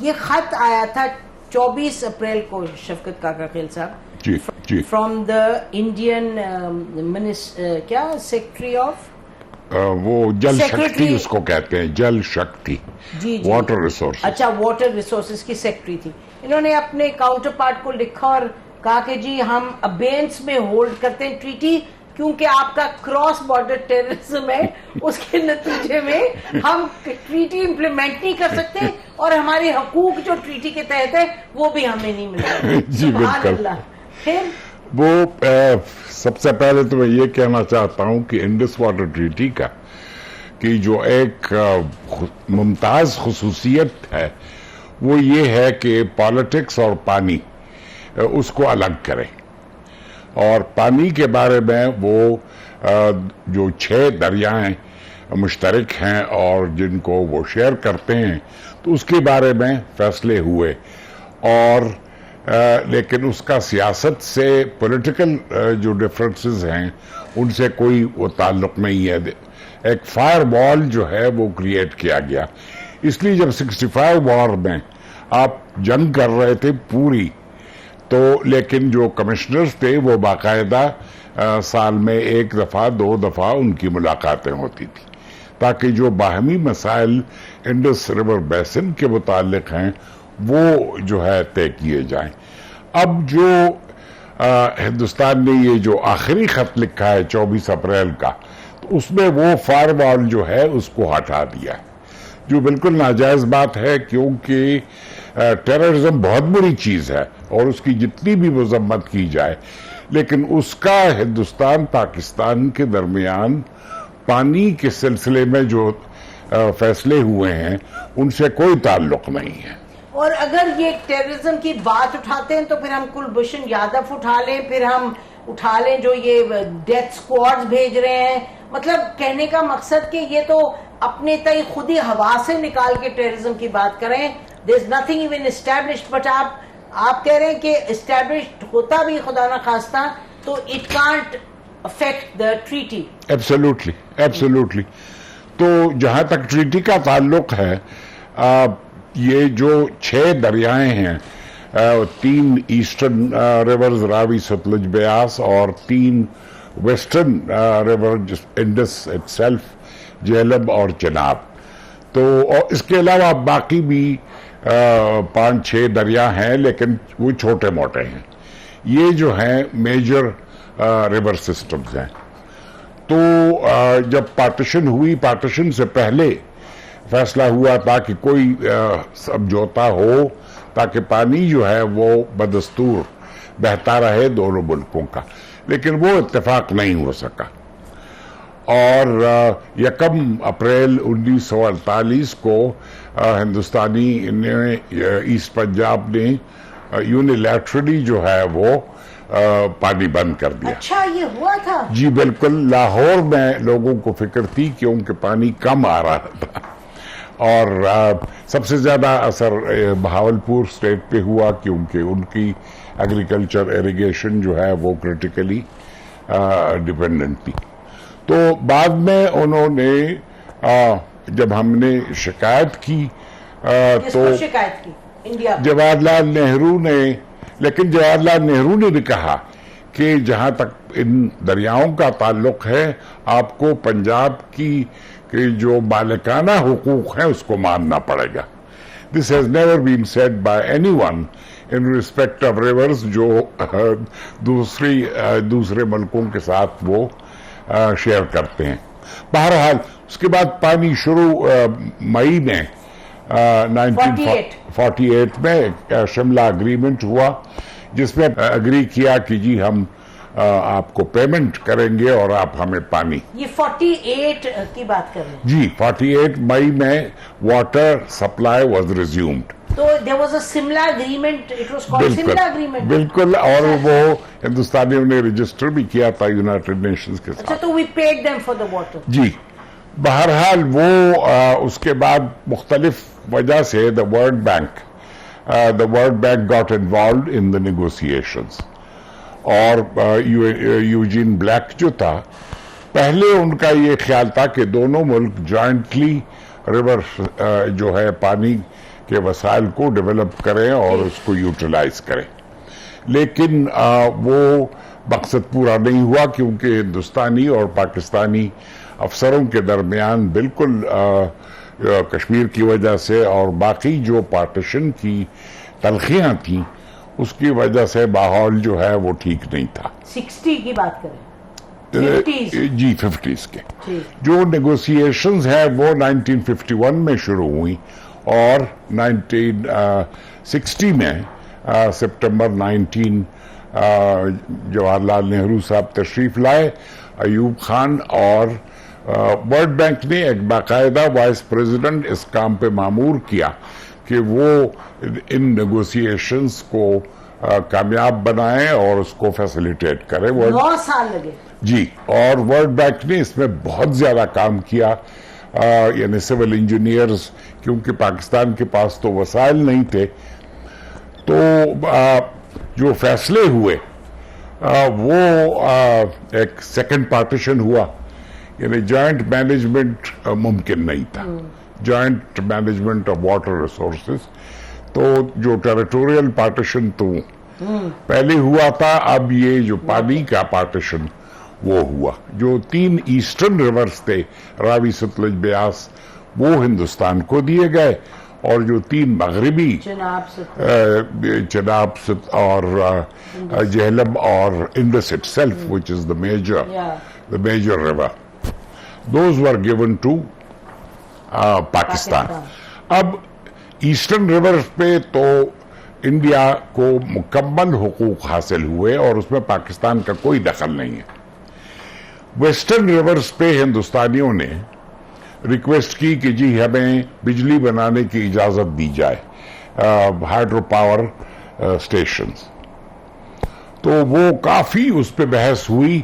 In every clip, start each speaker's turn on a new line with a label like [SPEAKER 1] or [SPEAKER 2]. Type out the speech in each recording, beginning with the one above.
[SPEAKER 1] یہ خط آیا تھا 24 اپریل کو شفقت کاکا خیل صاحب
[SPEAKER 2] جی
[SPEAKER 1] فرام دا انڈین کیا سیکرٹری آف
[SPEAKER 2] وہ جل شکتی اس کو کہتے ہیں، جل شکتی،
[SPEAKER 1] جی
[SPEAKER 2] واٹر ریسورس.
[SPEAKER 1] اچھا واٹر ریسورسز کی سیکرٹری تھی. انہوں نے اپنے کاؤنٹر پارٹ کو لکھا اور کہا کہ جی ہم ابینس میں ہولڈ کرتے ہیں ٹریٹی کیونکہ آپ کا کراس بارڈر ٹیررزم ہے، اس کے نتیجے میں ہم ٹریٹی امپلیمنٹ نہیں کر سکتے اور ہمارے حقوق جو ٹریٹی کے تحت ہے وہ بھی ہمیں نہیں مل رہے.
[SPEAKER 2] جی بالکل.
[SPEAKER 1] پھر
[SPEAKER 2] وہ سب سے پہلے تو میں یہ کہنا چاہتا ہوں کہ انڈس واٹر ٹریٹی کا کہ جو ایک ممتاز خصوصیت ہے وہ یہ ہے کہ پالیٹکس اور پانی اس کو الگ کریں، اور پانی کے بارے میں وہ جو 6 دریائیں مشترک ہیں اور جن کو وہ شیئر کرتے ہیں تو اس کے بارے میں فیصلے ہوئے، اور لیکن اس کا سیاست سے پولیٹیکل جو ڈفرنسز ہیں ان سے کوئی وہ تعلق نہیں ہے. ایک فائر وال جو ہے وہ کریٹ کیا گیا، اس لیے جب 65 وار میں آپ جنگ کر رہے تھے پوری، تو لیکن جو کمشنرز تھے وہ باقاعدہ سال میں 1 دفعہ 2 دفعہ ان کی ملاقاتیں ہوتی تھی تاکہ جو باہمی مسائل انڈس ریور بیسن کے متعلق ہیں وہ جو ہے طے کیے جائیں. اب جو ہندوستان نے یہ جو آخری خط لکھا ہے 24 اپریل کا، تو اس میں وہ فائر وال جو ہے اس کو ہٹا دیا ہے، جو بالکل ناجائز بات ہے، کیونکہ ٹیررزم بہت بری چیز ہے اور اس کی جتنی بھی مذمت کی جائے، لیکن اس کا ہندوستان پاکستان کے درمیان پانی کے سلسلے میں جو فیصلے ہوئے ہیں ان سے کوئی تعلق نہیں ہے.
[SPEAKER 1] اور اگر یہ ٹیررزم کی بات اٹھاتے ہیں تو پھر ہم کلبھوشن یادو اٹھا لیں، پھر ہم اٹھا لیں جو یہ ڈیتھ سکواڈز بھیج رہے ہیں. مطلب کہنے کا مقصد کہ یہ تو اپنے تئیں خود ہی ہوا سے نکال کے ٹیررزم کی بات کریں. there is nothing even established, but آپ کہہ رہے ہیں کہ established ہوتا بھی خدا نہ خواستہ تو it can't affect the treaty.
[SPEAKER 2] Absolutely. تو جہاں تک ٹریٹی کا تعلق ہے، یہ جو 6 دریائیں ہیں، 3 ایسٹرن ریورز راوی ستلج بیاس اور 3 western river Indus it self Jhelum اور چناب، تو اور اس کے علاوہ باقی بھی 5-6 دریا ہیں لیکن وہ چھوٹے موٹے ہیں. یہ جو ہیں میجر ریور سسٹمز ہیں. تو جب پارٹیشن ہوئی، پارٹیشن سے پہلے فیصلہ ہوا تھا کہ کوئی سمجھوتا ہو تاکہ پانی جو ہے وہ بدستور بہتا رہے دونوں ملکوں کا، لیکن وہ اتفاق نہیں ہو سکا. اور 1 اپریل 1948 کو ہندوستانی ایسٹ پنجاب نے یونیلیٹرلی جو ہے وہ پانی بند کر دیا.
[SPEAKER 1] اچھا یہ ہوا تھا؟
[SPEAKER 2] جی بالکل. لاہور میں لوگوں کو فکر تھی کیونکہ پانی کم آ رہا تھا، اور سب سے زیادہ اثر بہاولپور اسٹیٹ پہ ہوا کیونکہ ان کی ایگریکلچر ایریگیشن جو ہے وہ کرٹیکلی ڈیپینڈنٹ تھی. تو بعد میں انہوں نے جب ہم نے شکایت کی تو
[SPEAKER 1] شکایت کی انڈیا
[SPEAKER 2] جواہر لال نہرو نے، لیکن جواہر لال نہرو نے بھی کہا کہ جہاں تک ان دریاؤں کا تعلق ہے آپ کو پنجاب کی کہ جو مالکانہ حقوق ہیں اس کو ماننا پڑے گا. This has never been said by anyone in respect of rivers جو دوسرے ملکوں کے ساتھ وہ شیئر کرتے ہیں. بہرحال اس کے بعد پانی شروع مئی میں 1948 میں شملہ اگریمنٹ ہوا جس میں اگری کیا کہ جی ہم آپ کو پیمنٹ کریں گے اور آپ ہمیں پانی.
[SPEAKER 1] یہ 48 کی بات کر رہے ہیں؟
[SPEAKER 2] جی 48 مئی میں واٹر سپلائی واز ریزیومڈ.
[SPEAKER 1] تو there was a similar agreement, it was called similar agreement.
[SPEAKER 2] بالکل. اور وہ ہندوستانیوں نے رجسٹر بھی کیا تھا یونائٹڈ نیشنز کے ساتھ.
[SPEAKER 1] اچھا تو we paid them for the water.
[SPEAKER 2] جی بہرحال وہ اس کے بعد مختلف وجہ سے the World Bank got involved in the negotiations. اور یوجین بلیک جو تھا، پہلے ان کا یہ خیال تھا کہ دونوں ملک جوائنٹلی ریور جو ہے پانی کہ وسائل کو ڈیولپ کریں اور اس کو یوٹیلائز کریں. لیکن وہ مقصد پورا نہیں ہوا کیونکہ ہندوستانی اور پاکستانی افسروں کے درمیان بالکل کشمیر کی وجہ سے اور باقی جو پارٹیشن کی تلخیاں تھیں اس کی وجہ سے ماحول جو ہے وہ ٹھیک نہیں تھا.
[SPEAKER 1] 60 کی بات کریں,
[SPEAKER 2] 50s کے جو نیگوسیشنز ہیں وہ 1951 میں شروع ہوئی اور 1960 میں سپٹمبر 19 جواہر لال نہرو صاحب تشریف لائے, ایوب خان اور ورلڈ بینک نے ایک باقاعدہ وائس پریزیڈنٹ اس کام پہ مامور کیا کہ وہ ان نیگوسیشنز کو کامیاب بنائیں اور اس کو فیسیلیٹیٹ کریں.
[SPEAKER 1] 9 سال لگے
[SPEAKER 2] جی, اور ورلڈ بینک نے اس میں بہت زیادہ کام کیا, یعنی سول انجینئرز, کیونکہ پاکستان کے پاس تو وسائل نہیں تھے. تو جو فیصلے ہوئے وہ ایک سیکنڈ پارٹیشن ہوا, یعنی جوائنٹ مینجمنٹ ممکن نہیں تھا, joint management of water resources. تو جو ٹیریٹوریل پارٹیشن تو پہلے ہوا تھا, اب یہ جو پانی کا پارٹیشن وہ ہوا. جو 3 ایسٹرن ریورز تھے, راوی, ستلج, بیاس, وہ ہندوستان کو دیے گئے, اور جو 3 مغربی چناب اور جہلم اور Indus itself, which is the major river, those were given to Pakistan. اب ایسٹرن ریور پہ تو انڈیا کو مکمل حقوق حاصل ہوئے اور اس میں پاکستان کا کوئی دخل نہیں ہے. ویسٹرن ریورز پہ ہندوستانیوں نے ریکویسٹ کی کہ جی ہمیں بجلی بنانے کی اجازت دی جائے, ہائیڈرو پاور اسٹیشنز. تو وہ کافی اس پہ بحث ہوئی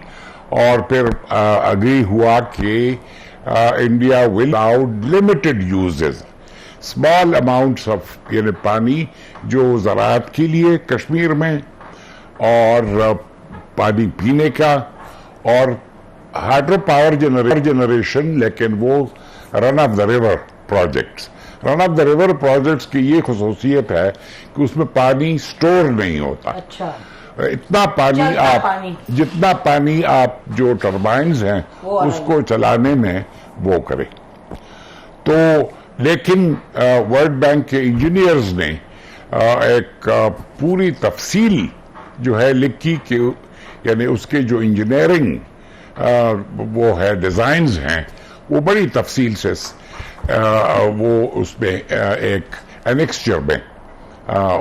[SPEAKER 2] اور پھر اگری ہوا کہ India will allow limited uses, small amounts of, یعنی پانی جو زراعت کے لیے کشمیر میں, اور پانی پینے کا, اور ہائیڈرو پاور جنریشن, لیکن وہ run of the river projects. Run of the river projects کی یہ خصوصیت ہے کہ اس میں پانی سٹور نہیں ہوتا.
[SPEAKER 1] اچھا,
[SPEAKER 2] اتنا پانی آپ, جتنا پانی آپ جو ٹربائنز ہیں اس کو چلانے میں وہ کرے. تو لیکن ورلڈ بینک کے انجینئرز نے ایک پوری تفصیل جو ہے لکھی کہ یعنی اس کے جو انجینئرنگ وہ ہے, ڈیزائنز ہیں, وہ بڑی تفصیل سے وہ اس میں ایک انیکسچر میں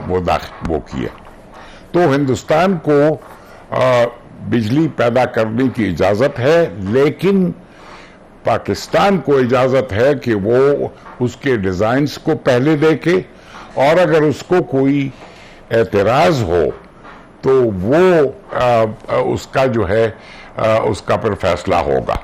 [SPEAKER 2] وہ کیا. تو ہندوستان کو بجلی پیدا کرنے کی اجازت ہے, لیکن پاکستان کو اجازت ہے کہ وہ اس کے ڈیزائنز کو پہلے دیکھے, اور اگر اس کو کوئی اعتراض ہو تو وہ اس کا جو ہے اس کا پھر فیصلہ ہوگا.